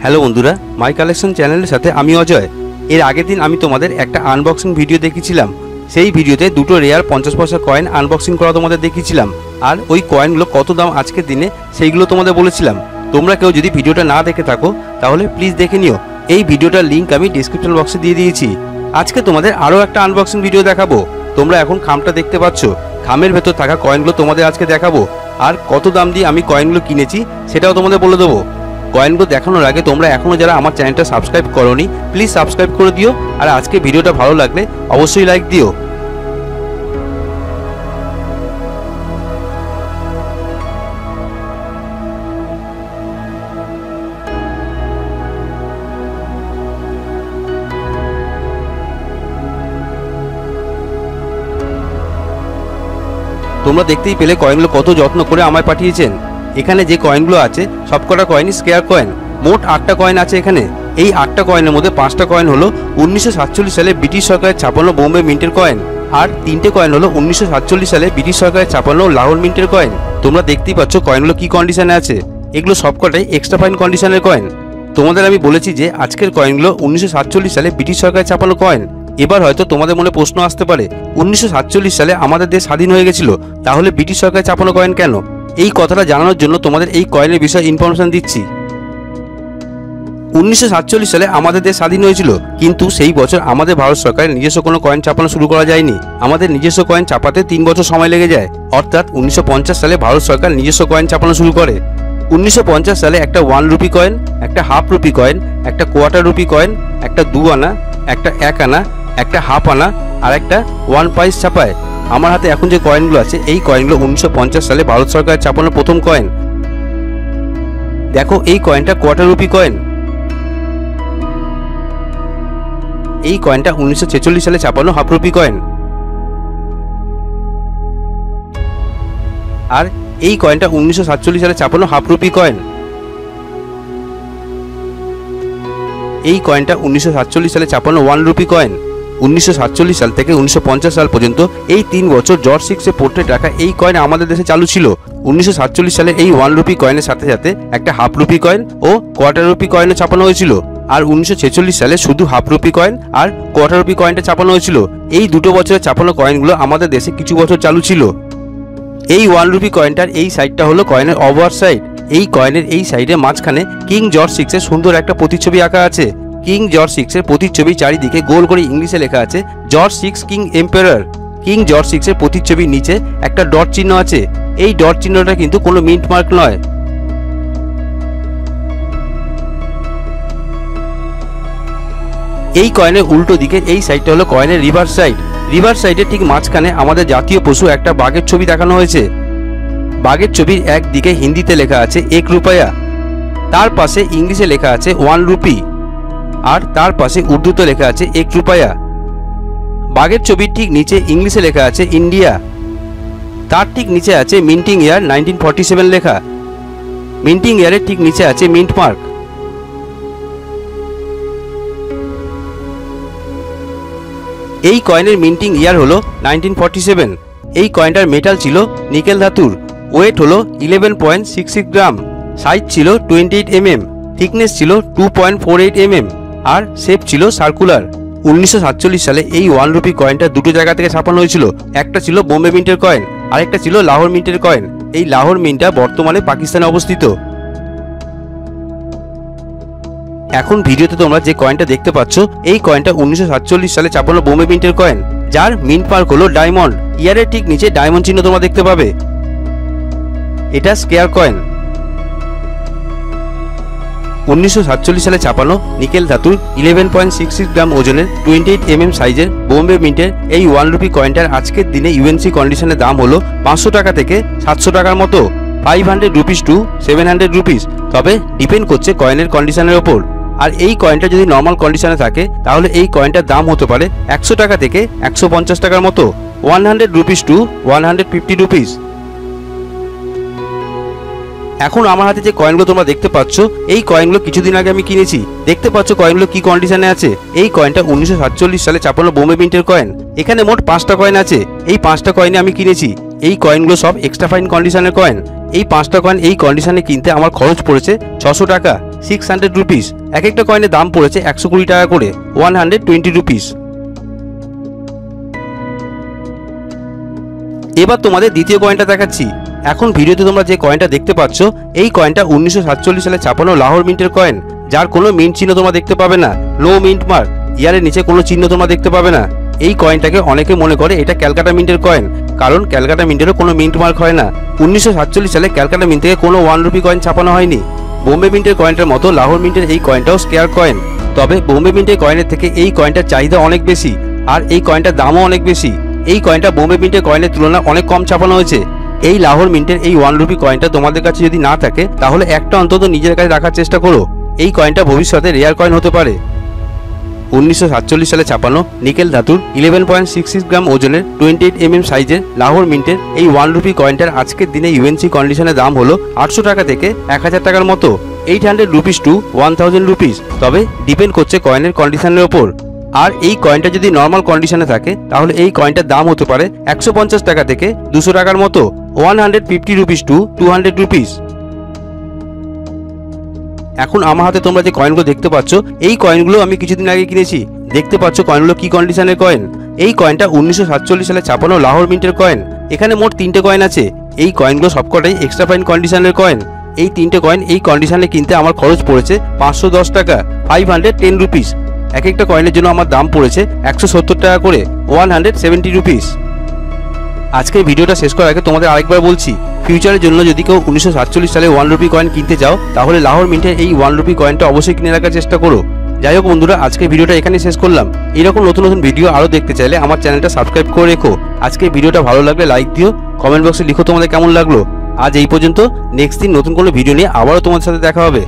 Hello বন্ধুরা, মাই collection চ্যানেলের সাথে আমি অজয়। এর আগের দিন আমি তোমাদের একটা আনবক্সিং ভিডিও দেখিয়েছিলাম। সেই ভিডিওতে দুটো রেয়ার 50 পয়সার কয়েন আনবক্সিং করা তোমাদের দেখিয়েছিলাম, আর ওই কয়েনগুলো কত দাম আজকের দিনে সেইগুলো তোমাদের বলেছিলাম। তোমরা কেউ যদি ভিডিওটা না দেখে থাকো তাহলে প্লিজ দেখে নিও। এই ভিডিওটার লিঙ্ক আমি ডেসক্রিপশন বক্সে দিয়ে দিয়েছি। আজকে তোমাদের আরও একটা আনবক্সিং ভিডিও দেখাবো। তোমরা এখন খামটা দেখতে পাচ্ছ, খামের ভেতর থাকা কয়েনগুলো তোমাদের আজকে দেখাবো, আর কত দাম দিয়ে আমি কয়েনগুলো কিনেছি সেটাও তোমাদের বলে দেবো। কয়েনগুলো দেখানোর আগে তোমরা এখনও যারা আমার চ্যানেলটা সাবস্ক্রাইব করোনি প্লিজ সাবস্ক্রাইব করে দিও, আর আজকে ভিডিওটা ভালো লাগলে অবশ্যই লাইক দিও। তোমরা দেখতেই পেলে কয়েনগুলো কত যত্ন করে আমায় পাঠিয়েছেন। এখানে যে কয়েনগুলো আছে সবকটা কয়েনই স্কেয়ার কয়েন। মোট 8টা কয়েন আছে এখানে। এই 8টা কয়েনের মধ্যে 5টা কয়েন হলো 1947 সালে ব্রিটিশ সরকারের ছাপানো বোম্বে মিন্টের কয়েন, আর 3টে কয়েন হলো 1947 সালে ব্রিটিশ সরকারের ছাপানো লাহোর মিন্টের কয়েন। তোমরা দেখতেই পাচ্ছ কয়েনগুলো কি কন্ডিশনে আছে। এগুলো সবকটাই এক্সট্রা ফাইন কন্ডিশনের কয়েন। তোমাদের আমি বলেছি যে আজকের কয়েনগুলো 1947 সালে ব্রিটিশ সরকারের ছাপানো কয়েন। এবার হয়তো তোমাদের মনে প্রশ্ন আসতে পারে, 1947 সালে আমাদের দেশ স্বাধীন হয়ে গেছিল, তাহলে ব্রিটিশ সরকারের ছাপানো কয়েন কেন? এই কথাটা জানানোর জন্য তোমাদের এই কয়েনের বিষয়ে ইনফরমেশন দিচ্ছি। 1947 সালে আমাদের দেশ স্বাধীন হয়েছিল, কিন্তু সেই বছর আমাদের ভারত সরকারের নিজস্ব কোনো কয়েন ছাপানো শুরু করা যায়নি। আমাদের নিজস্ব কয়েন ছাপাতে 3 বছর সময় লেগে যায়। অর্থাৎ 1950 সালে ভারত সরকার নিজস্ব কয়েন ছাপানো শুরু করে। 1950 সালে একটা 1 রুপি কয়েন, একটা হাফ রুপি কয়েন, একটা কোয়ার্টার রুপি কয়েন, একটা 2 আনা, একটা 1 আনা, একটা হাফ আনা আর একটা 1 পয়সা ছাপায়। আমার হাতে এখন যে কয়েনগুলো আছে এই কয়েনগুলো 1950 সালে ভারত সরকার ছাপানো প্রথম কয়েন। দেখো এই কয়েনটা কোয়ার্টার রুপি কয়েন। এই কয়েনটা 1946 সালে ছাপানো হাফ রুপি কয়েন। আর এই কয়েনটা 1947 সালে ছাপানো হাফ রুপি কয়েন। এই কয়েনটা 1947 সালে ছাপানো 1 রুপি কয়েন। 1947 সাল থেকে 1950 সাল পর্যন্ত এই 3 বছর জর্জ সিক্সের পোর্ট্রেট রাখা এই কয়েন আমাদের দেশে চালু ছিল। 1947 সালে এই 1 রুপি কয়েনের সাথে সাথে একটা হাফ রুপি কয়েন ও কোয়ার্টার রুপি কয়েনও ছাপানো হয়েছিল। আর 1946 সালে শুধু হাফ রুপি কয়েন আর কোয়ার্টার রুপি কয়েনটা ছাপানো হয়েছিল। এই দুটো বছরে ছাপানো কয়েনগুলো আমাদের দেশে কিছু বছর চালু ছিল। এই 1 রুপি কয়েনটার এই সাইডটা হলো কয়েনের ওভার সাইড। এই কয়েনের এই সাইডে মাঝখানে কিং জর্জ সিক্সের সুন্দর একটা প্রতিচ্ছবি আঁকা আছে। কিং জর্জ সিক্সের প্রতিচ্ছবি চারিদিকে গোল করে ইংলিশে লেখা আছে George six king emperor. King George সিক্সের প্রতিচ্ছবির নিচে একটা ডট চিহ্ন আছে। এই ডট চিহ্নটা কিন্তু কোনো মিন্ট মার্ক নয়। এই কয়েনের উল্টো দিকে এই সাইডটা হলো কয়েনের রিভার্স সাইড। রিভার্স সাইডের ঠিক মাঝখানে আমাদের জাতীয় পশু একটা বাঘের ছবি দেখানো হয়েছে। বাঘের ছবির একদিকে হিন্দিতে লেখা আছে 1 রুপয়া, তার পাশে ইংলিশে লেখা আছে 1 রুপি, আর তার পাশে উর্দুতে লেখা আছে 1 রুপয়া। বাঘের ছবির ঠিক নিচে ইংলিশে লেখা আছে ইন্ডিয়া, তার ঠিক নিচে আছে মিন্টিং ইয়ার 1947 লেখা। মিন্টিং ইয়ারের ঠিক নিচে আছে মিন্ট মার্ক। এই কয়েনের মিন্টিং ইয়ার হলো 1947। এই কয়েনটার মেটাল ছিল নিকেল ধাতুর। ওয়েট হলো 11.66 গ্রাম। সাইজ ছিল 28 mm, থিকনেস ছিল 2.48 mm, আর শেপ ছিল সার্কুলার। 1947 সালে এই 1 রুপি কয়েনটা দুটো জায়গা থেকে ছাপানো হয়েছিল। একটা ছিল বোম্বে মিন্টের কয়েন, আরেকটা ছিল লাহোর মিন্টের কয়েন। এই লাহোর মিন্টটা বর্তমানে পাকিস্তানে অবস্থিত। এখন ভিডিওতে তোমরা যে কয়েনটা দেখতে পাচ্ছ এই কয়েনটা 1947 সালে ছাপানো বোম্বে মিন্টের কয়েন, যার মিন্ট মার্ক হলো ডায়মন্ড। ইয়ারের ঠিক নিচে ডায়মন্ড চিহ্ন তোমরা দেখতে পাবে। এটা স্কেয়ার কয়েন। 1947 সালে ছাপানো নিকেল ধাতুর 11.66 গ্রাম ওজনের 28 mm সাইজের বোম্বে মিন্টের এই 1 রুপি কয়েনটার আজকের দিনে ইউএনসি কন্ডিশনের দাম হলো 500 টাকা থেকে 700 টাকার মতো, 500 রুপিস টু 700 রুপিস। তবে ডিপেন্ড করছে কয়েনের কন্ডিশনের ওপর। আর এই কয়েনটা যদি নর্মাল কন্ডিশনে থাকে তাহলে এই কয়েনটার দাম হতে পারে 100 টাকা থেকে 150 টাকার মতো, 100 রুপিস টু 150 রুপিস। এখন আমার হাতে যে কয়েনগুলো তোমরা দেখতে পাচ্ছ এই কয়েনগুলো কিছুদিন আগে আমি কিনেছি। দেখতে পাচ্ছ কয়েনগুলো কি কন্ডিশনে আছে। এই কয়েনটা 1947 সালে ছাপানো বোম্বে মিন্টের কয়েন। এখানে মোট 5টা কয়েন আছে। এই 5টা কয়েনে আমি কিনেছি। এই কয়েনগুলো সব এক্সট্রা ফাইন কন্ডিশনের কয়েন। এই 5টা কয়েন এই কন্ডিশনে কিনতে আমার খরচ পড়েছে 600 টাকা। 600 রুপিস। এক একটা কয়েনের দাম পড়েছে 120 টাকা করে, 120 রুপিস। এবার তোমাদের দ্বিতীয় কয়েনটা দেখাচ্ছি। এখন ভিডিওতে তোমরা যে কয়েনটা দেখতে পাচ্ছ, এই কয়েনটা 1947 সালে ছাপানো লাহোর মিন্টের কয়েন, যার কোনো মিন্ট চিহ্ন তোমরা দেখতে পাবে না, নো মিন্ট মার্ক, ইয়ারের নিচে কোনো চিহ্ন তোমরা দেখতে পাবে না। এই কয়েনটাকে অনেকে মনে করে এটা ক্যালকাটা মিন্টের কয়েন, কারণ ক্যালকাটা মিন্টেরও কোনো মিন্ট মার্ক হয় না। 1947 সালে ক্যালকাটা মিন্ট থেকে কোনো 1 রুপি কয়েন ছাপানো হয়নি। বোম্বে মিন্টের কয়েনটার মতো লাহোর মিন্টের এই কয়েনটাও স্কেয়ার কয়েন, তবে বোম্বে মিন্টের কয়েনের থেকে এই কয়েনটার চাহিদা অনেক বেশি, আর এই কয়েনটার দামও অনেক বেশি। এই কয়েনটা বোম্বে মিন্টের কয়েনের তুলনায় অনেক কম ছাপানো হয়েছে। এই লাহোর মিন্টের এই 1 রুপি কয়েনটা তোমাদের কাছে যদি না থাকে, তাহলে একটা অন্তত নিজের কাছে রাখার চেষ্টা করো। এই কয়েনটা ভবিষ্যতে রেয়ার কয়েন হতে পারে। 1947 সালে ছাপানো নিকেল ধাতুর 11.66 গ্রাম ওজনের 28 mm সাইজের লাহোর মিন্টের এই 1 রুপি কয়েনটার আজকের দিনে ইউএনসি কন্ডিশনের দাম হলো 800 টাকা থেকে 1000 টাকার মতো, 800 রুপিস টু 1000 রুপিস, তবে ডিপেন্ড করছে কয়েনের কন্ডিশনের ওপর। আর এই কয়েনটা যদি নর্মাল কন্ডিশনে থাকে, তাহলে এই কয়েনটার দাম হতে পারে 150 টাকা থেকে 200 টাকার মতো, 150 রুপিস টু 200 রুপিস। এখন আমার হাতে তোমরা যে কয়েনগুলো দেখতে পাচ্ছ, এই কয়েনগুলো আমি কিছুদিন আগে কিনেছি। দেখতে পাচ্ছ কয়েনগুলো কি কন্ডিশনের কয়েন। এই কয়েনটা 1947 সালে ছাপানো লাহোর মিন্টের কয়েন। এখানে মোট 3টে কয়েন আছে। এই কয়েনগুলো সবকটাই এক্সট্রা ফাইন কন্ডিশনের কয়েন। এই 3টে কয়েন এই কন্ডিশনে কিনতে আমার খরচ পড়েছে 510 টাকা, 510 রুপিস। এক একটা কয়েনের জন্য আমার দাম পড়েছে 170 টাকা করে, 170 রুপিস। আজকের ভিডিওটা শেষ করার আগে তোমাদের আরেকবার বলছি, ফিউচারের জন্য যদি কেউ 1947 সালে 1 রুপি কয়েন কিনতে চাও, তাহলে লাহোর মিন্টের এই 1 রুপি কয়েনটা অবশ্যই কিনে রাখার চেষ্টা করো। যাই হোক বন্ধুরা, আজকের ভিডিওটা এখানে শেষ করলাম। এরকম নতুন নতুন ভিডিও আরও দেখতে চাইলে আমার চ্যানেলটা সাবস্ক্রাইব করে রেখো। আজকের ভিডিওটা ভালো লাগলে লাইক দিও, কমেন্ট বক্সে লিখো তোমাদের কেমন লাগলো। আজ এই পর্যন্ত, নেক্সট দিন নতুন কোনো ভিডিও নিয়ে আবারও তোমাদের সাথে দেখা হবে।